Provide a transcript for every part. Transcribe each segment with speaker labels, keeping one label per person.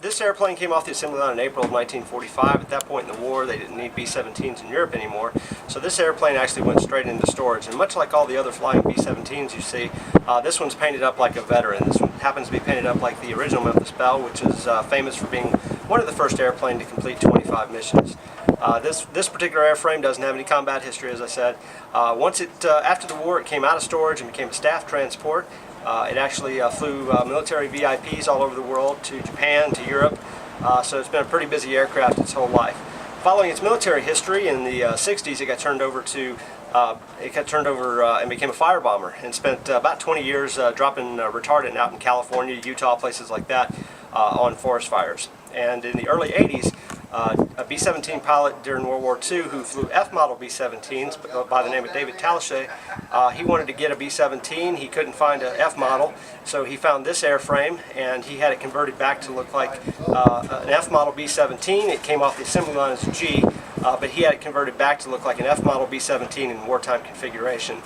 Speaker 1: This airplane came off the assembly line in April of 1945. At that point in the war, they didn't need B-17s in Europe anymore. So this airplane actually went straight into storage. And much like all the other flying B-17s you see, this one's painted up like a veteran. This one happens to be painted up like the original Memphis Belle, which is famous for being one of the first airplanes to complete 25 missions. This particular airframe doesn't have any combat history, as I said. After the war, it came out of storage and became a staff transport. It actually flew military VIPs all over the world, to Japan, to Europe, so it's been a pretty busy aircraft its whole life. Following its military history, in the 60s it got turned over and became a fire bomber, and spent about 20 years dropping retardant out in California, Utah, places like that, on forest fires. And in the early 80s, a B-17 pilot during World War II who flew F-model B-17s by the name of David Talichet, he wanted to get a B-17. He couldn't find an F-model, so he found this airframe and he had it converted back to look like an F-model B-17. It came off the assembly line as a G, but he had it converted back to look like an F-model B-17 in wartime configuration.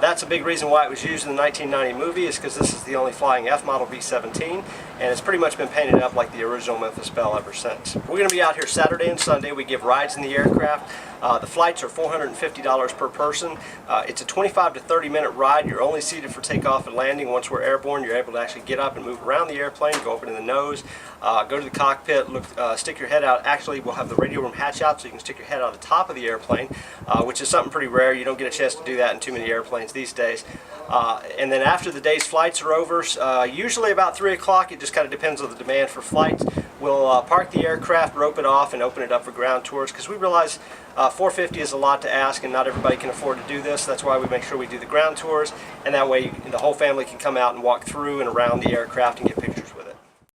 Speaker 1: That's a big reason why it was used in the 1990 movie, is because this is the only flying F-model B-17, and it's pretty much been painted up like the original Memphis Belle ever since. We're going to be out here Saturday and Sunday. We give rides in the aircraft. The flights are $450 per person. It's a 25 to 30 minute ride. You're only seated for takeoff and landing. Once we're airborne, you're able to actually get up and move around the airplane, go up into the nose, go to the cockpit, stick your head out. Actually, we'll have the radio room hatch out so you can stick your head out the top of the airplane, which is something pretty rare. You don't get a chance to do that in too many airplanes these days. And then after the day's flights are over, usually about 3 o'clock, it just kind of depends on the demand for flights, we'll park the aircraft, rope it off, and open it up for ground tours, because we realize $450 is a lot to ask and not everybody can afford to do this. That's why we make sure we do the ground tours, and that way the whole family can come out and walk through and around the aircraft and get pictures with